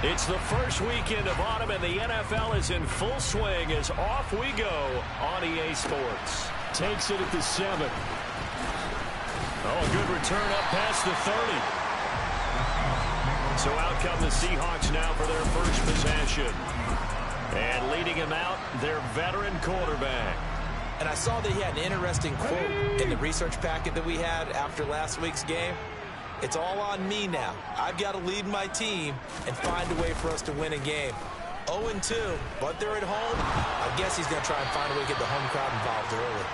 It's the first weekend of autumn, and the NFL is in full swing as off we go on EA Sports. Takes it at the 7. Oh, a good return up past the 30. So out come the Seahawks now for their first possession. And leading him out, their veteran quarterback. And I saw that he had an interesting quote in the research packet that we had after last week's game. It's all on me now. I've got to lead my team and find a way for us to win a game. 0-2, but they're at home. I guess he's going to try and find a way to get the home crowd involved early.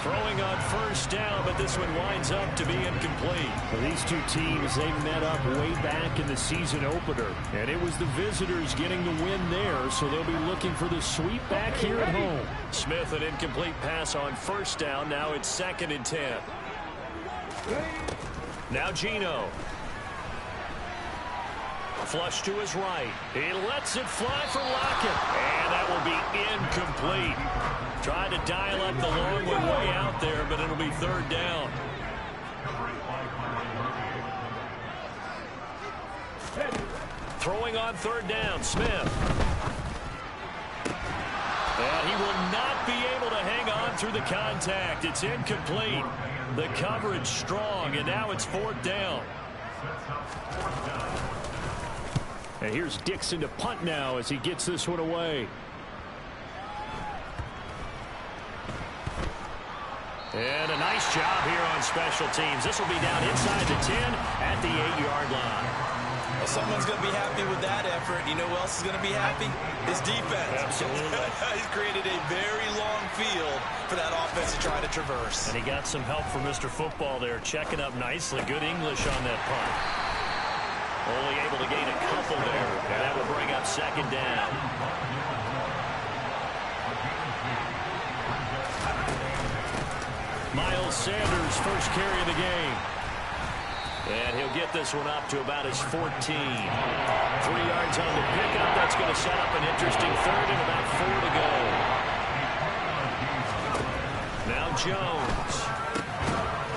Throwing on first down, but this one winds up to be incomplete. Well, these two teams, they met up way back in the season opener, and it was the visitors getting the win there, so they'll be looking for the sweep back here at home. Smith, an incomplete pass on first down. Now it's 2nd and 10. Now Geno. Flush to his right. He lets it fly for Lockett. And that will be incomplete. Tried to dial up the long one way out there, but it'll be 3rd down. Throwing on 3rd down, Smith. And he will not be able to hang on through the contact. It's incomplete. The coverage strong, and now it's 4th down. And here's Dixon to punt now as he gets this one away. And a nice job here on special teams. This will be down inside the 10 at the 8-yard line. Well, someone's going to be happy with that effort. You know who else is going to be happy? His defense. Absolutely. He's created a very long field for that offense to try to traverse. And he got some help from Mr. Football there, checking up nicely. Good English on that punt. Only able to gain a couple there, and that will bring up 2nd down. Miles Sanders, first carry of the game. And he'll get this one up to about his 14. 3 yards on the pickup. That's going to set up an interesting 3rd and about 4 to go. Now Jones.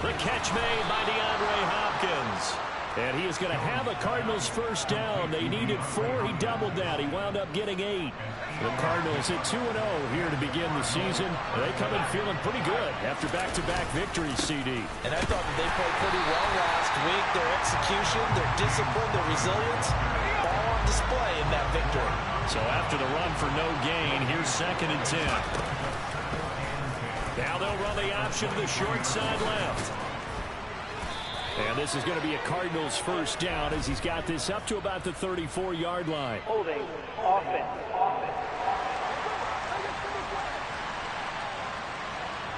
The catch made by DeAndre Hopkins. And he is going to have a Cardinals first down. They needed 4. He doubled that. He wound up getting 8. The Cardinals at 2-0 here to begin the season. They come in feeling pretty good after back-to-back victories, CD. And I thought that they played pretty well last week. Their execution, their discipline, their resilience, all on display in that victory. So after the run for no gain, here's 2nd and 10. Now they'll run the option to the short side left. And this is going to be a Cardinals first down as he's got this up to about the 34-yard line. Holding, offense.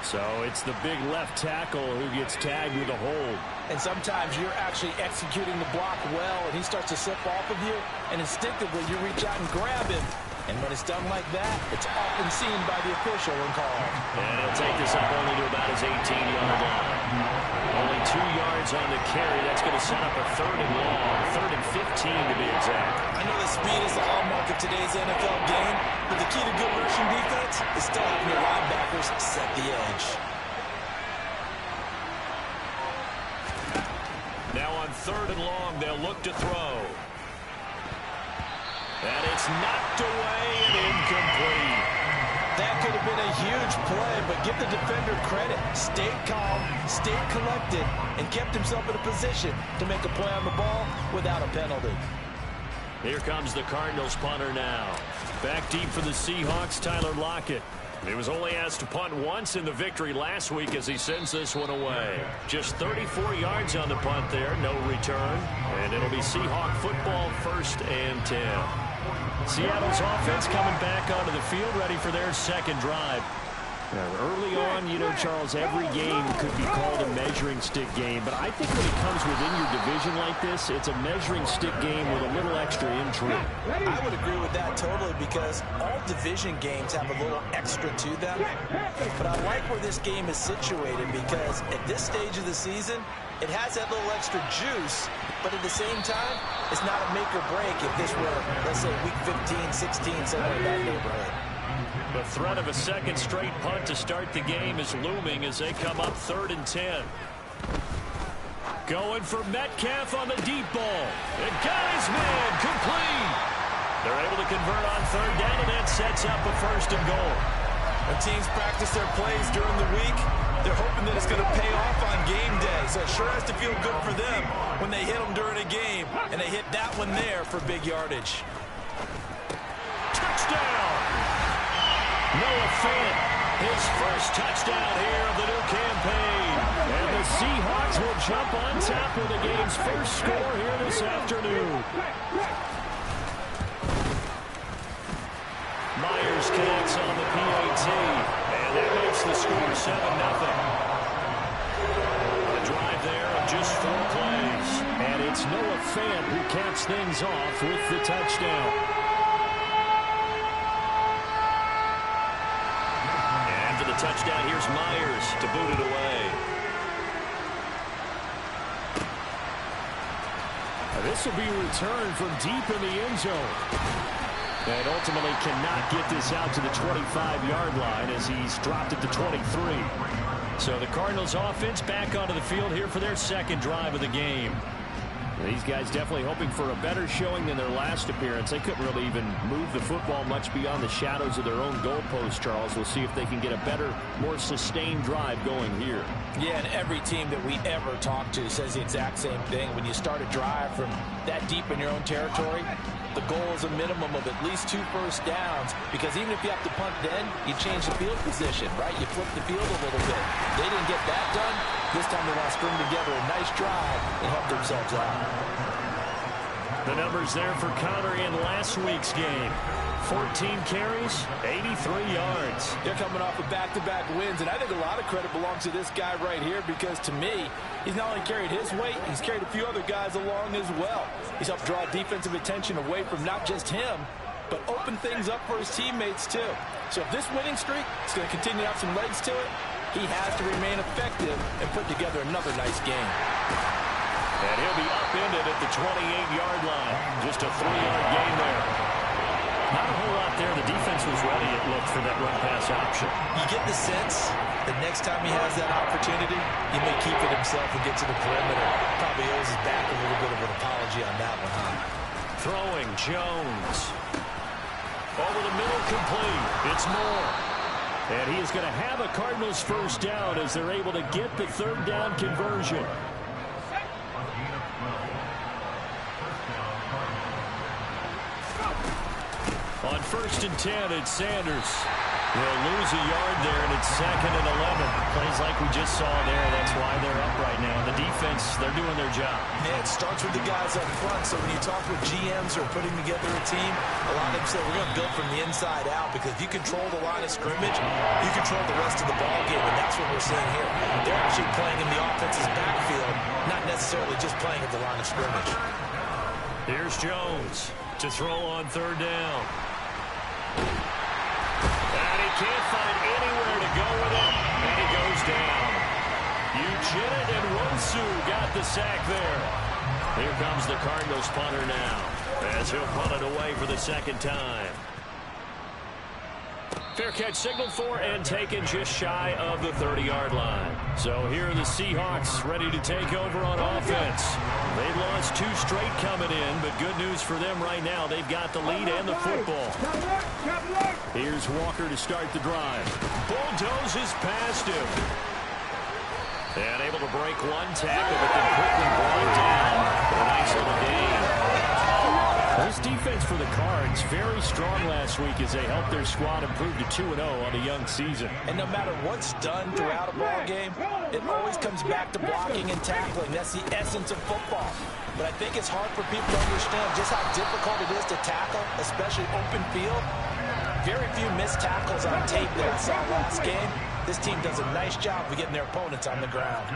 So it's the big left tackle who gets tagged with a hold. And sometimes you're actually executing the block well, and he starts to slip off of you, and instinctively you reach out and grab him. And when it's done like that, it's often seen by the official and called. And he'll take this up only to about his 18-yard line. Only 2 yards on the carry. That's going to set up a 3rd and long, 3rd and 15 to be exact. I know that speed is the hallmark of today's NFL game, but the key to good rushing defense is still having your linebackers set the edge. Now on 3rd and long, they'll look to throw. And it's knocked away and incomplete. That could have been a huge play, but give the defender credit. Stayed calm, stayed collected, and kept himself in a position to make a play on the ball without a penalty. Here comes the Cardinals punter now. Back deep for the Seahawks, Tyler Lockett. He was only asked to punt once in the victory last week as he sends this one away. Just 34 yards on the punt there, no return. And it'll be Seahawk football, 1st and 10. Seattle's offense coming back onto the field, ready for their 2nd drive. Early on, you know, Charles, every game could be called a measuring stick game, but I think when it comes within your division like this, it's a measuring stick game with a little extra intrigue. I would agree with that totally because all division games have a little extra to them. But I like where this game is situated because at this stage of the season, it has that little extra juice, but at the same time, it's not a make or break if this were, let's say, week 15, 16, somewhere in that neighborhood. The threat of a 2nd straight punt to start the game is looming as they come up 3rd and 10. Going for Metcalf on the deep ball. And got his man complete. They're able to convert on third down, and that sets up a 1st and goal. When teams practice their plays during the week, they're hoping that it's going to pay off on game day. So it sure has to feel good for them when they hit them during a game, and they hit that one there for big yardage. Touchdown! Noah Fant, his first touchdown here of the new campaign. And the Seahawks will jump on top with the game's first score here this afternoon. Myers connects on the PAT, and that makes the score 7-0. A drive there of just 4 plays. And it's Noah Fant who caps things off with the touchdown. And for the touchdown, here's Myers to boot it away. This will be returned from deep in the end zone. And ultimately cannot get this out to the 25-yard line as he's dropped at the 23. So the Cardinals offense back onto the field here for their second drive of the game. These guys definitely hoping for a better showing than their last appearance. They couldn't really even move the football much beyond the shadows of their own goalpost, Charles. We'll see if they can get a better, more sustained drive going here. Yeah, and every team that we ever talk to says the exact same thing. When you start a drive from that deep in your own territory, the goal is a minimum of at least 2 first downs, because even if you have to punt then, you change the field position, right? You flip the field a little bit. They didn't get that done. This time they want to string together a nice drive and help themselves out. The numbers there for Connor in last week's game. 14 carries, 83 yards. They're coming off of back-to-back wins, and I think a lot of credit belongs to this guy right here, because to me, he's not only carried his weight, he's carried a few other guys along as well. He's helped draw defensive attention away from not just him, but open things up for his teammates too. So if this winning streak is going to continue to have some legs to it, he has to remain effective and put together another nice game. And he'll be upended at the 28-yard line. Just a 3-yard gain there. Not a whole lot there. The defense was ready, it looked, for that run-pass option. You get the sense that next time he has that opportunity, he may keep it himself and get to the perimeter. Probably owes his back a little bit of an apology on that one, huh? Throwing, Jones. Over the middle, complete. It's Moore. And he is going to have a Cardinals first down as they're able to get the third down conversion. On 1st and 10, it's Sanders. They'll lose a yard there, and it's 2nd and 11. Plays like we just saw there. That's why they're up right now. The defense, they're doing their job. Yeah, it starts with the guys up front. So when you talk with GMs who are putting together a team, a lot of them say we're going to build from the inside out, because if you control the line of scrimmage, you control the rest of the ball game, and that's what we're seeing here. They're actually playing in the offense's backfield, not necessarily just playing at the line of scrimmage. Here's Jones to throw on 3rd down. And he can't find anywhere to go with it, and he goes down. Eugene and Wosu got the sack there. Here comes the Cardinals punter now, as he'll punt it away for the 2nd time. Fair catch signaled for and taken just shy of the 30-yard line. So here are the Seahawks ready to take over on offense. They've lost 2 straight coming in, but good news for them right now. They've got the lead and the football. Here's Walker to start the drive. Bulldozes past him. And able to break one tackle, but then quickly brought down for a nice little gain. This defense for the Cards, very strong last week as they helped their squad improve to 2-0 on the young season. And no matter what's done throughout a ball game, it always comes back to blocking and tackling. That's the essence of football. But I think it's hard for people to understand just how difficult it is to tackle, especially open field. Very few missed tackles on tape that I saw last game. This team does a nice job of getting their opponents on the ground.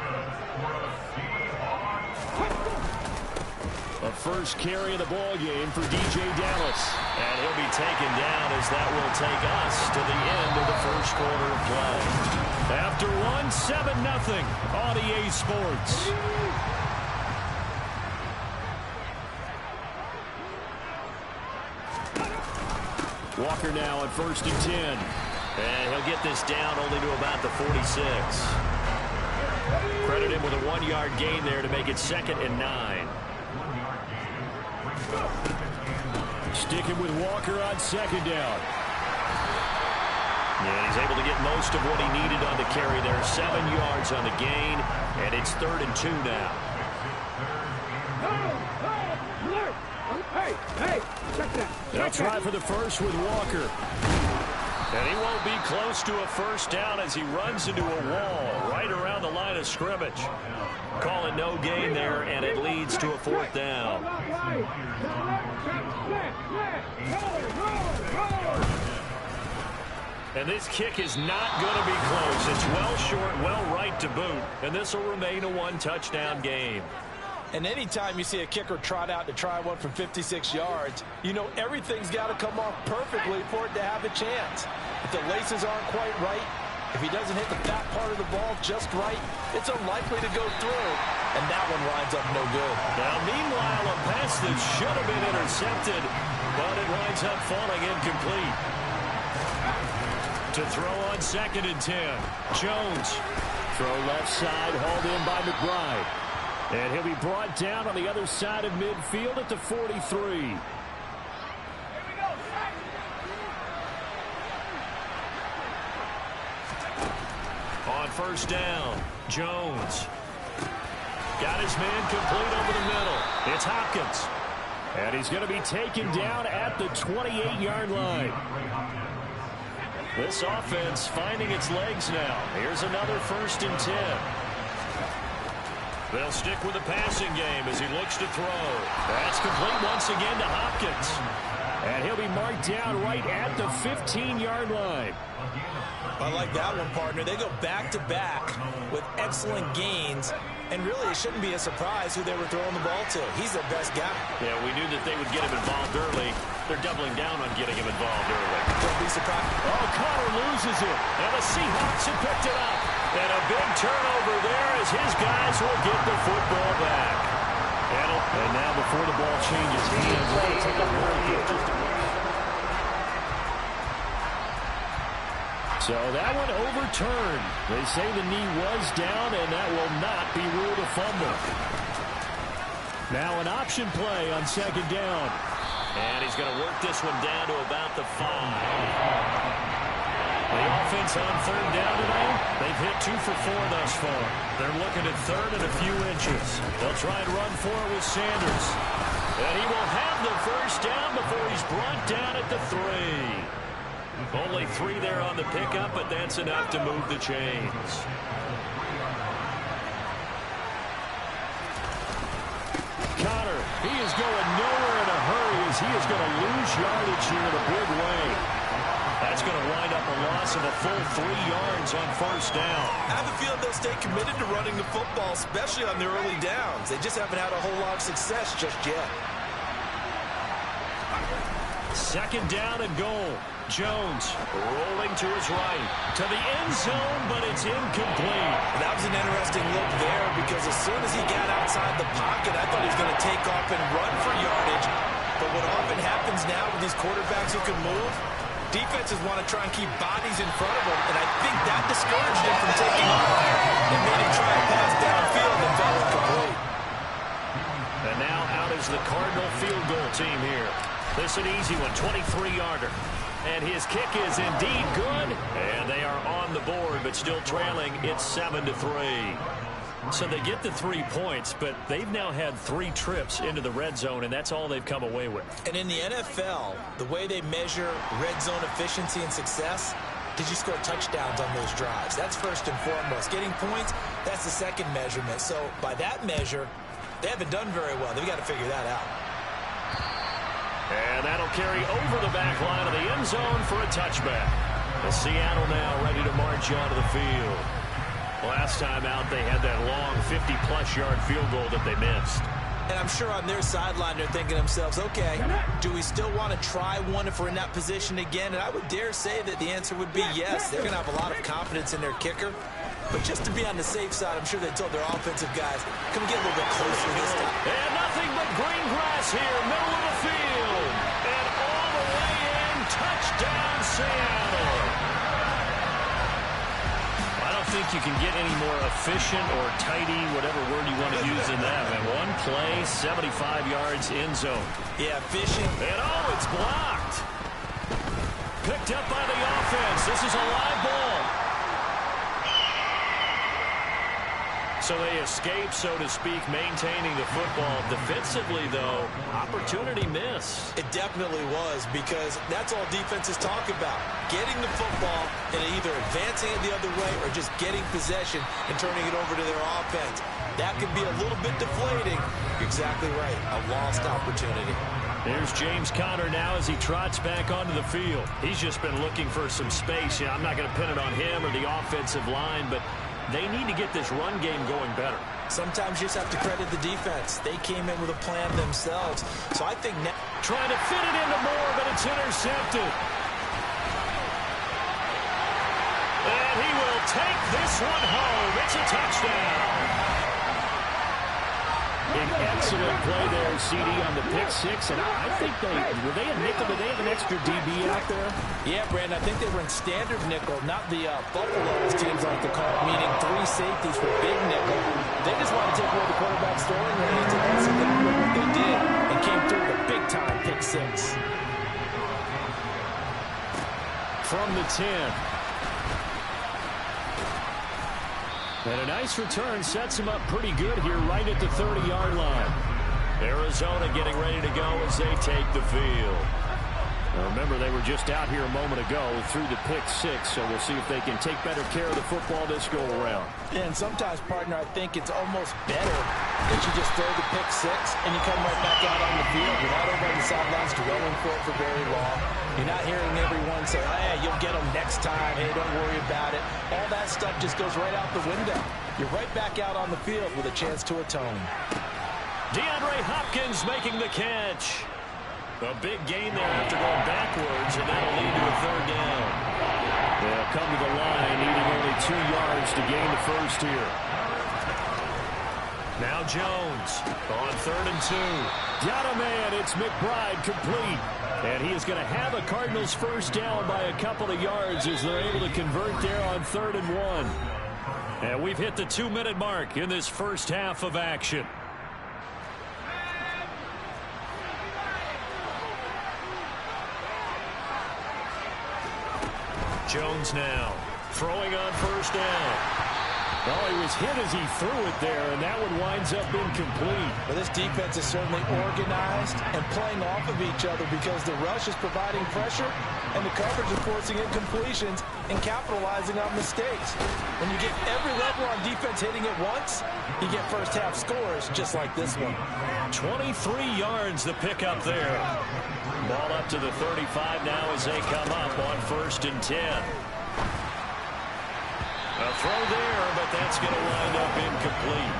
A first carry of the ball game for DJ Dallas. And he'll be taken down as that will take us to the end of the first quarter of play. After one, 7-0 on EA Sports. Walker now on 1st and 10. And he'll get this down only to about the 46. Credit him with a 1-yard gain there to make it 2nd and 9. Sticking with Walker on second down. And he's able to get most of what he needed on the carry there. 7 yards on the gain, and it's 3rd and 2 now. They'll try for the first with Walker. And he won't be close to a first down as he runs into a wall right around the line of scrimmage. Calling no gain there, and it leads to a 4th down. And this kick is not going to be close. It's well short, well right to boot, and this will remain a 1-touchdown game. And anytime you see a kicker trot out to try one from 56 yards, you know everything's got to come off perfectly for it to have a chance. If the laces aren't quite right, if he doesn't hit the fat part of the ball just right, it's unlikely to go through. And that one winds up no good. Now, meanwhile, a pass that should have been intercepted, but it winds up falling incomplete. To throw on 2nd and 10, Jones. Throw left side, hauled in by McBride. And he'll be brought down on the other side of midfield at the 43. On 1st down, Jones. Got his man complete over the middle. It's Hopkins. And he's going to be taken down at the 28-yard line. This offense finding its legs now. Here's another 1st and 10. They'll stick with the passing game as he looks to throw. That's complete once again to Hopkins. And he'll be marked down right at the 15-yard line. I like that one, partner. They go back-to-back with excellent gains. And really, it shouldn't be a surprise who they were throwing the ball to. He's their best guy. Yeah, we knew that they would get him involved early. They're doubling down on getting him involved early. Don't be surprised. Oh, Connor loses it. And the Seahawks have picked it up. And a big turnover there as his guys will get the football back. And now before the ball changes hands, we'll take a break. So that one overturned. They say the knee was down, and that will not be ruled a fumble. Now an option play on 2nd down. And he's going to work this one down to about the 5. The offense on 3rd down today, they've hit 2 for 4 thus far. They're looking at 3rd and a few inches. They'll try and run for it with Sanders. And he will have the first down before he's brought down at the 3. Only 3 there on the pickup, but that's enough to move the chains. Connor, he is going nowhere in a hurry as he is going to lose yardage here in a big way. That's going to wind up a loss of a full 3 yards on 1st down. I have a feeling they'll stay committed to running the football, especially on their early downs. They just haven't had a whole lot of success just yet. 2nd down and goal. Jones rolling to his right. To the end zone, but it's incomplete. That was an interesting look there because as soon as he got outside the pocket, I thought he was going to take off and run for yardage. But what often happens now with these quarterbacks who can move, defenses want to try and keep bodies in front of them, and I think that discouraged him from taking off and made him try and pass downfield and fell incomplete. And now out is the Cardinal field goal team here. This is an easy one, 23-yarder. And his kick is indeed good. And they are on the board, but still trailing. It's 7-3. So they get the 3 points, but they've now had 3 trips into the red zone, and that's all they've come away with. And in the NFL, the way they measure red zone efficiency and success, did you score touchdowns on those drives? That's first and foremost. Getting points, that's the second measurement. So by that measure, they haven't done very well. They've got to figure that out. And that'll carry over the back line of the end zone for a touchback. The Seattle now ready to march onto the field. Last time out, they had that long 50-plus yard field goal that they missed. And I'm sure on their sideline, they're thinking to themselves, okay, do we still want to try one if we're in that position again? And I would dare say that the answer would be yes. They're going to have a lot of confidence in their kicker. But just to be on the safe side, I'm sure they told their offensive guys, come get a little bit closer this time. And nothing but green grass here, middle of the field. And all the way in, touchdown Seattle. I don't think you can get any more efficient or tidy, whatever word you want to use in that. And one play, 75 yards in zone. Yeah, efficient. And oh, It's blocked. Picked up by the offense. This is a live ball. So they escape, so to speak, maintaining the football. Defensively, though, opportunity miss. It definitely was, because that's all defenses talk about. Getting the football and either advancing it the other way or just getting possession and turning it over to their offense. That can be a little bit deflating. You're exactly right. A lost opportunity. Here's James Conner now as he trots back onto the field. He's just been looking for some space. Yeah, I'm not going to pin it on him or the offensive line, but they need to get this run game going better. Sometimes you just have to credit the defense. They came in with a plan themselves. So I think now trying to fit it into Moore, but it's intercepted. And he will take this one home. It's a touchdown. An excellent play there, CD, on the pick six. And I think were they a nickel? Did they have an extra DB out there? Yeah, Brandon, I think they were in standard nickel, not the Buffalo, as teams like to call it, meaning 3 safeties for big nickel. They just want to take away the quarterback's throwing range, and that's exactly what they did, and came through with a big-time pick six. From the 10. And a nice return sets him up pretty good here right at the 30-yard line. Arizona getting ready to go as they take the field. Now remember, they were just out here a moment ago through the pick six, so we'll see if they can take better care of the football this go-around. Yeah, and sometimes, partner, I think it's almost better that you just throw the pick six and you come right back out on the field. You're not over on the sidelines dwelling for it for very long. You're not hearing everyone say, hey, you'll get them next time. Hey, don't worry about it. All that stuff just goes right out the window. You're right back out on the field with a chance to atone. DeAndre Hopkins making the catch. A big gain there after going backwards, and that'll lead to a third down. They'll come to the line, needing only 2 yards to gain the first here. Now Jones on 3rd and 2. Got a man. It's McBride complete. And he is going to have a Cardinals first down by a couple of yards as they're able to convert there on 3rd and 1. And we've hit the 2-minute mark in this first half of action. Jones now throwing on first down. Well, he was hit as he threw it there, and that one winds up incomplete. Well, this defense is certainly organized and playing off of each other because the rush is providing pressure and the coverage is forcing incompletions and capitalizing on mistakes. When you get every level on defense hitting it once, you get first half scores just like this one. 23 yards the pick up there. Ball up to the 35 now as they come up on 1st and 10. A throw there, but that's going to wind up incomplete.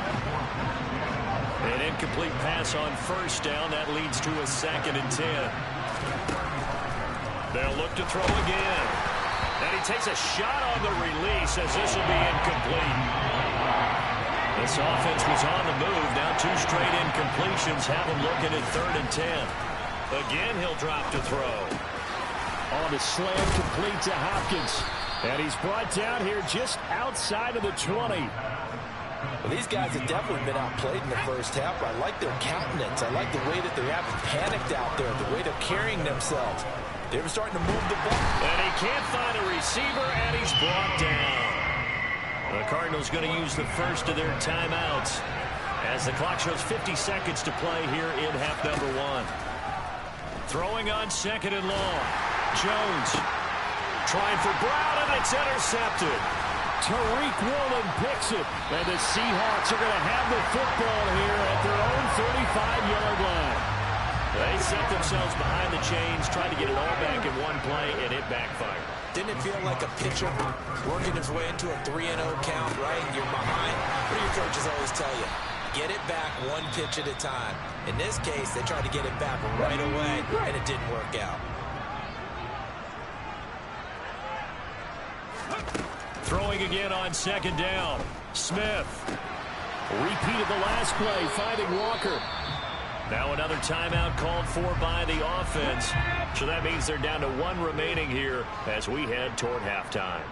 An incomplete pass on first down. That leads to a 2nd and 10. They'll look to throw again. And he takes a shot on the release as this will be incomplete. This offense was on the move. Now 2 straight incompletions have him looking at 3rd and 10. Again, he'll drop to throw. On the slam, complete to Hopkins. And he's brought down here just outside of the 20. Well, these guys have definitely been outplayed in the first half. I like their countenance. I like the way that they haven't panicked out there, the way they're carrying themselves. They were starting to move the ball. And he can't find a receiver, and he's brought down. The Cardinals going to use the first of their timeouts as the clock shows 50 seconds to play here in half number 1. Throwing on 2nd and long. Jones trying for Brown, and it's intercepted. Tariq Woolen picks it, and the Seahawks are going to have the football here at their own 35-yard line. They set themselves behind the chains, trying to get it all back in one play, and it backfired. Didn't it feel like a pitcher working his way into a 3-0 count, right? You're behind. What do your coaches always tell you? Get it back 1 pitch at a time. In this case, they tried to get it back right away, and it didn't work out. Throwing again on 2nd down. Smith. Repeated the last play, finding Walker. Now another timeout called for by the offense. So that means they're down to 1 remaining here as we head toward halftime.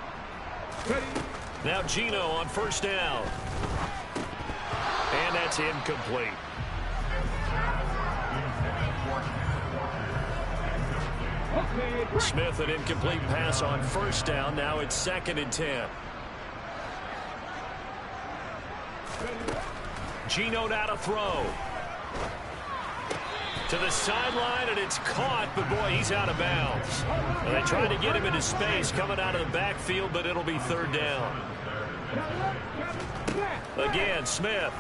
Now Gino on first down. And that's incomplete. Smith, an incomplete pass on first down. Now it's 2nd and 10. Geno now to throw. To the sideline, and it's caught, but boy, he's out of bounds. And they tried to get him into space coming out of the backfield, but it'll be 3rd down. Again, Smith.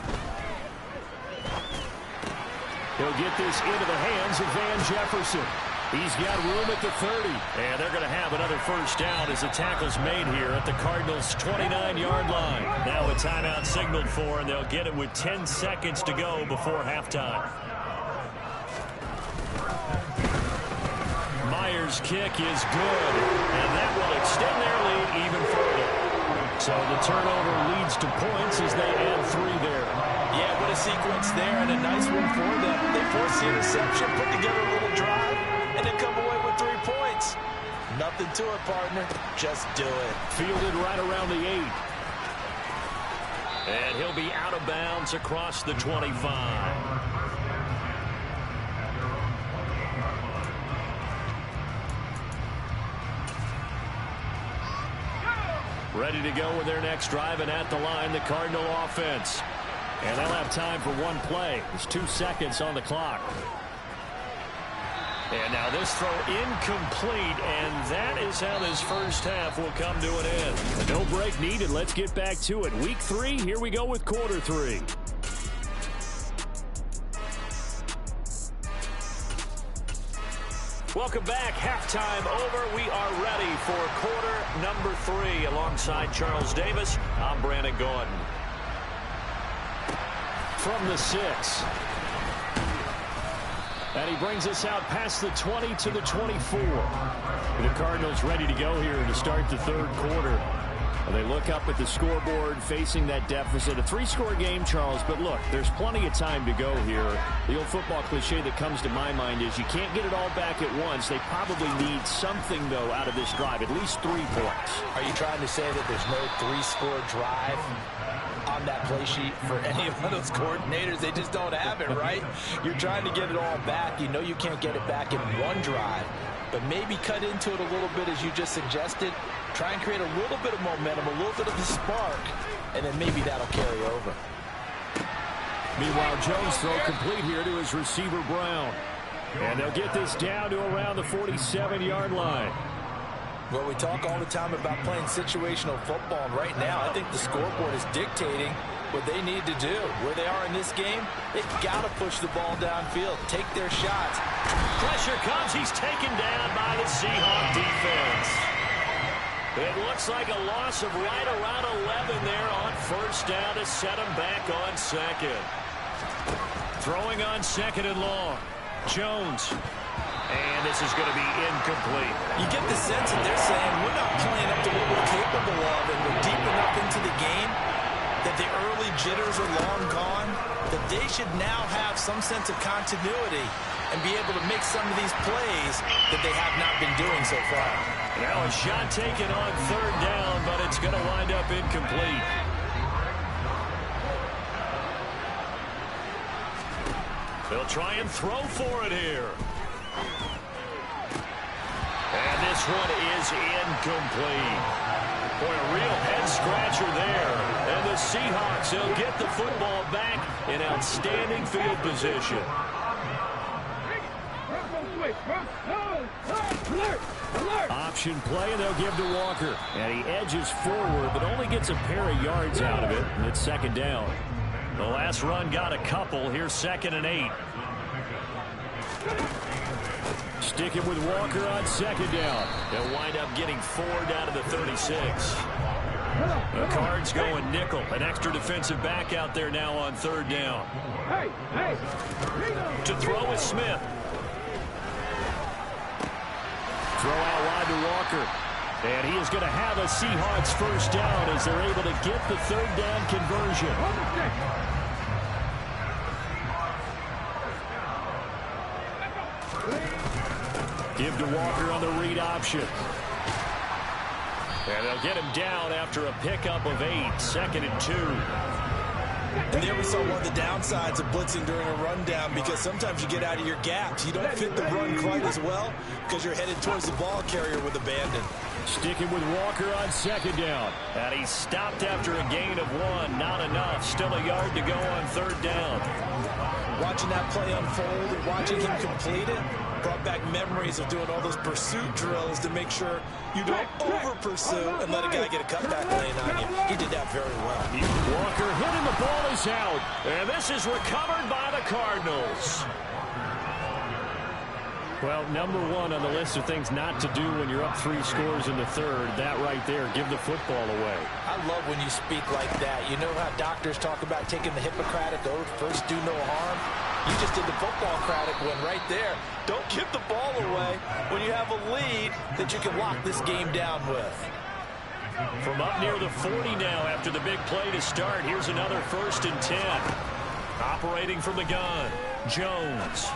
He'll get this into the hands of Van Jefferson. He's got room at the 30. And they're going to have another first down as the tackle's made here at the Cardinals' 29-yard line. Now a timeout signaled for, and they'll get it with 10 seconds to go before halftime. Myers' kick is good, and that will extend their lead even further. So the turnover leads to points as they add 3 there. Yeah, what a sequence there, and a nice one for them. They force the interception, put together a little drive, and then come away with 3 points. Nothing to it, partner. Just do it. Fielded right around the 8. And he'll be out of bounds across the 25. Ready to go with their next drive, and at the line, the Cardinal offense. And they'll have time for 1 play. There's 2 seconds on the clock. And now this throw incomplete, and that is how this first half will come to an end. No break needed. Let's get back to it. Week 3, here we go with quarter 3. Welcome back. Halftime over. We are ready for quarter number 3. Alongside Charles Davis, I'm Brandon Gordon. From the 6. And he brings us out past the 20 to the 24. The Cardinals ready to go here to start the 3rd quarter. They look up at the scoreboard facing that deficit. A 3-score game, Charles, but look, there's plenty of time to go here. The old football cliche that comes to my mind is you can't get it all back at once. They probably need something, though, out of this drive, at least 3 points. Are you trying to say that there's no 3-score drive on that play sheet for any of those coordinators? They just don't have it, right? You're trying to get it all back. You know you can't get it back in 1 drive, but maybe cut into it a little bit as you just suggested. Try and create a little bit of momentum, a little bit of a spark, and then maybe that'll carry over. Meanwhile, Jones throw complete here to his receiver, Brown. And they'll get this down to around the 47-yard line. Well, we talk all the time about playing situational football, and right now I think the scoreboard is dictating what they need to do. Where they are in this game, they've got to push the ball downfield, take their shots. Pressure comes. He's taken down by the Seahawks defense. It looks like a loss of right around 11 there on first down to set him back on 2nd. Throwing on 2nd and long. Jones. And this is going to be incomplete. You get the sense that they're saying we're not playing up to what we're capable of, and we're deep enough into the game that the early jitters are long gone, that they should now have some sense of continuity and be able to make some of these plays that they have not been doing so far. Now a shot taken on 3rd down, but it's going to wind up incomplete. They'll try and throw for it here. And this one is incomplete. Boy, a real head-scratcher there. And the Seahawks, they'll get the football back in outstanding field position. Option play, and they'll give to Walker. And he edges forward, but only gets a pair of yards out of it, and it's 2nd down. The last run got a couple. Here's 2nd and 8. Sticking with Walker on 2nd down. They'll wind up getting 4 down to the 36. The Cards going nickel. An extra defensive back out there now on 3rd down. To throw is Smith. Throw out wide to Walker. And he is going to have a Seahawks first down as they're able to get the 3rd down conversion. Give to Walker on the read option. And they'll get him down after a pickup of 8. 2nd and 2. And there we saw one of the downsides of blitzing during a rundown, because sometimes you get out of your gaps. You don't fit the run quite as well because you're headed towards the ball carrier with abandon. Sticking with Walker on second down. And he stopped after a gain of 1. Not enough. Still a yard to go on third down. Watching that play unfold and watching him complete it brought back memories of doing all those pursuit drills to make sure you don't over-pursue and let a guy get a cutback lane on you. He did that very well. Walker hitting, the ball is out. And this is recovered by the Cardinals. Well, number one on the list of things not to do when you're up 3 scores in the third, that right there, give the football away. I love when you speak like that. You know how doctors talk about taking the Hippocratic oath, first do no harm? You just did the football-cratic one right there. Don't give the ball away when you have a lead that you can lock this game down with. From up near the 40 now after the big play to start, here's another 1st and 10. Operating from the gun, Jones.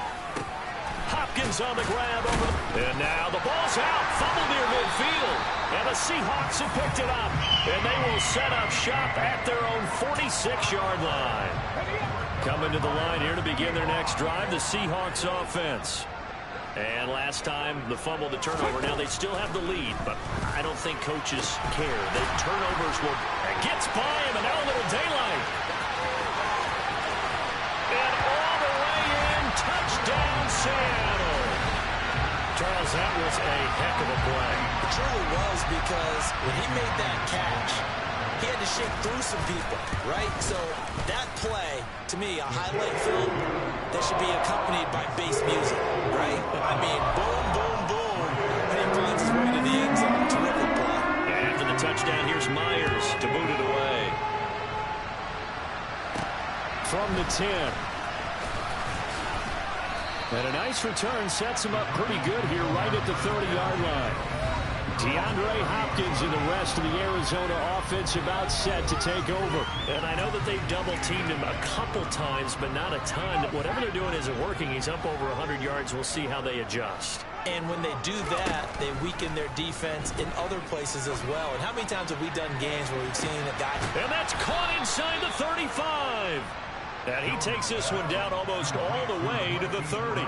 Hopkins on the grab over and now the ball's out, fumbled near midfield, and the Seahawks have picked it up, and they will set up shop at their own 46-yard line. Coming to the line here to begin their next drive, the Seahawks offense. And last time the fumble, the turnover. Now they still have the lead, but I don't think coaches care. The turnovers will gets by him, and now a little daylight. And all the way in, touchdown Seattle. Charles, that was a heck of a play. It truly was, because when he made that catch, he had to shake through some people, right? So that play, to me, a highlight film that should be accompanied by bass music, right? I mean, boom, boom, boom, and he finds his way to the end zone. Terrific play. And after the touchdown, here's Myers to boot it away. From the 10. And a nice return sets him up pretty good here right at the 30-yard line. DeAndre Hopkins and the rest of the Arizona offense about set to take over. And I know that they've double-teamed him a couple times, but not a ton. Whatever they're doing isn't working. He's up over 100 yards. We'll see how they adjust. And when they do that, they weaken their defense in other places as well. And how many times have we done games where we've seen a guy... And that's caught inside the 35. And he takes this one down almost all the way to the 30.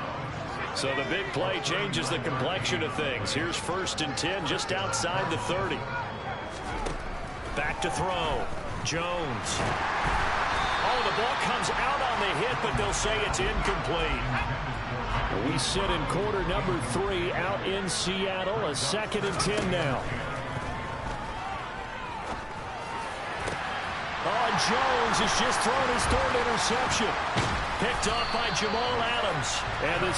So the big play changes the complexion of things. Here's 1st and 10 just outside the 30. Back to throw. Jones. Oh, the ball comes out on the hit, but they'll say it's incomplete. We sit in quarter number 3 out in Seattle. A 2nd and 10 now. Oh, Jones has just thrown his 3rd interception. Picked off by Jamal Adams. And the